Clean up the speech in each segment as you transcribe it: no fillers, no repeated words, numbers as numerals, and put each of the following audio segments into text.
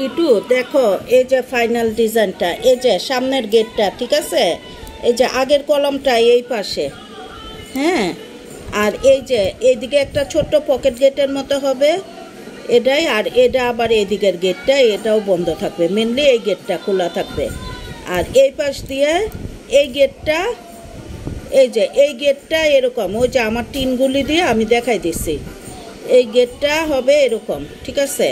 লিটু দেখো, এই যে ফাইনাল ডিজাইনটা, এই যে সামনের গেটটা, ঠিক আছে? এই যে আগের কলমটা এই পাশে, হ্যাঁ, আর এই যে এইদিকে একটা ছোট্ট পকেট গেটের মতো হবে এটাই, আর এটা আবার এইদিকের গেটটা, এটাও বন্ধ থাকবে, মেনলি এই গেটটা খোলা থাকবে। আর এই পাশ দিয়ে এই গেটটা, এই যে এই গেটটা এরকম, ওই যে আমার টিনগুলি দিয়ে আমি দেখাই দিচ্ছি, এই গেটটা হবে এরকম, ঠিক আছে?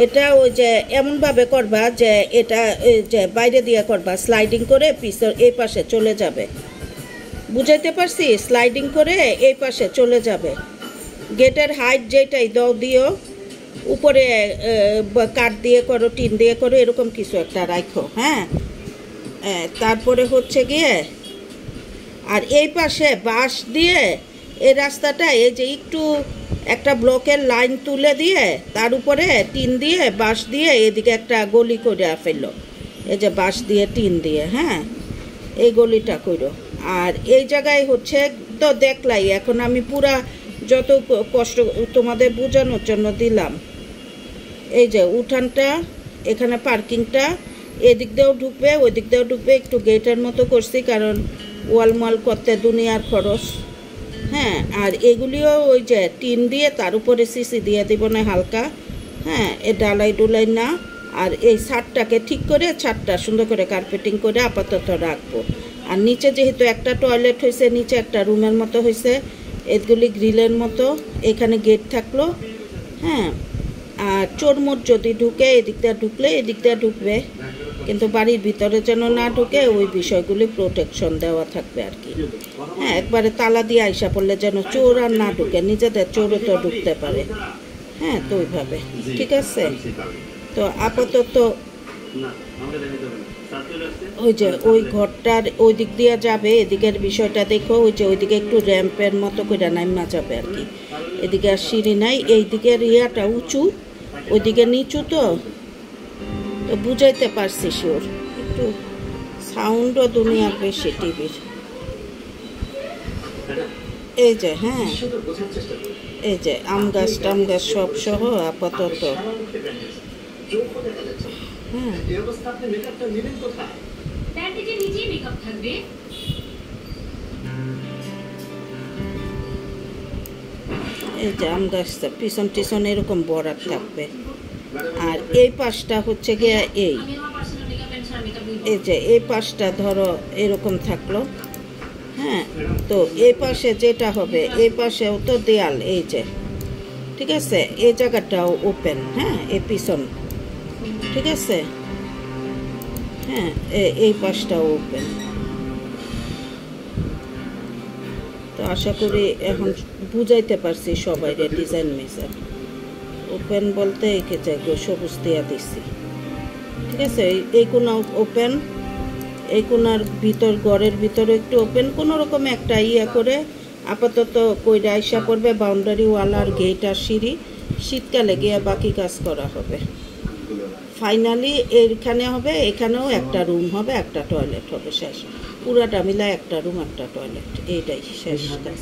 এটা ওই যে এমনভাবে করবা যে এটা যে বাইরে দিয়ে করবা, স্লাইডিং করে পিছর এই পাশে চলে যাবে, বুঝাইতে পারছি? স্লাইডিং করে এই পাশে চলে যাবে। গেটের হাইট যেটাই দাও দিও, উপরে কাঠ দিয়ে করো, টিন দিয়ে করো, এরকম কিছু একটা রাখো, হ্যাঁ। তারপরে হচ্ছে গিয়ে আর এই পাশে বাঁশ দিয়ে এই রাস্তাটা, এই যে একটু একটা ব্লকের লাইন তুলে দিয়ে তার উপরে টিন দিয়ে বাঁশ দিয়ে এদিকে একটা গলি করে ফেললো, এই যে বাঁশ দিয়ে টিন দিয়ে, হ্যাঁ, এই গলিটা করো। আর এই জায়গায় হচ্ছে তো দেখলাই, এখন আমি পুরা যত কষ্ট তোমাদের বোঝানোর জন্য দিলাম। এই যে উঠানটা, এখানে পার্কিংটা, এদিক দিয়েও ঢুকবে ওই দিক দিয়েও ঢুকবে, একটু গেটের মতো করছি কারণ ওয়ালমাল করতে দুনিয়ার খরচ, হ্যাঁ। আর এগুলিও ওই যে টিন দিয়ে তার উপরে সিসি দিয়ে দিব না হালকা, হ্যাঁ, এ ডালাই ডুলাই না। আর এই ছাদটাকে ঠিক করে ছাদটা সুন্দর করে কার্পেটিং করে আপাতত রাখবো। আর নিচে যেহেতু একটা টয়লেট হয়েছে, নিচে একটা রুমের মতো হয়েছে, এগুলি গ্রিলের মতো, এখানে গেট থাকলো, হ্যাঁ। আর চোরমোর যদি ঢুকে এদিক দিয়ে ঢুকলে এদিক দিয়ে ঢুকবে, কিন্তু বাড়ির ভিতরে যেন না ঢুকে ওই বিষয়গুলি প্রোটেকশন দেওয়া থাকবে আর কি, হ্যাঁ। একবারে তালা দিয়ে আইসা পড়লে যেন চোর আর না ঢুকে, নিজেদের চোরও তো ঢুকতে পারে, হ্যাঁ। তো ওইভাবে ঠিক আছে। তো আপাতত ওই যে ওই ঘরটার ওই দিক দিয়ে যাবে, এদিকের বিষয়টা দেখো, ওই যে ওইদিকে একটু র্যাম্পের মতো করে নাইমা যাবে আর কি, এদিকে আর সিঁড়ি নাই, এই দিকের ইয়াটা উঁচু, ওইদিকে নিচু, তো বুঝাইতে পারছি শিওর, একটু সাউন্ডও দুনিয়ার বেশি টিভির। এই যে, হ্যাঁ, এই যে আম গাছ টাম গাছ সব সহ আপাতত, হ্যাঁ। এই যে আম গাছটা পিছন টিছন এরকম বরাদ থাকবে। আর এই পাশটা হচ্ছে গিয়ে এই যে এই পাশটা ধরো এরকম থাকলো, হ্যাঁ। তো এই পাশে যেটা হবে, এই পাশেও তো দেয়াল, এই যে, ঠিক আছে, এই জায়গাটাও ওপেন, হ্যাঁ, এই পিছন, ঠিক আছে, হ্যাঁ, এই পাশটাও ওপেন। তো আশা করি এখন বুঝাইতে পারছি সবাই ডিজাইন মিজাইন। ওপেন বলতে এই সবুজ দিয়া দিচ্ছি, ঠিক আছে। এই কোনা ওপেন, এই কোনার ভিতর ঘরের ভিতরে একটু ওপেন, কোনো রকম একটা ইয়া করে আপাতত কইরা আইসা পড়বে, বাউন্ডারি ওয়াল আর গেট আর সিঁড়ি, শীতকালে গিয়ে বাকি কাজ করা হবে। ফাইনালি এইখানে হবে, এখানেও একটা রুম হবে, একটা টয়লেট হবে, শেষ। পুরাটা মিলায় একটা রুম একটা টয়লেট, এইটাই শেষ কাজ।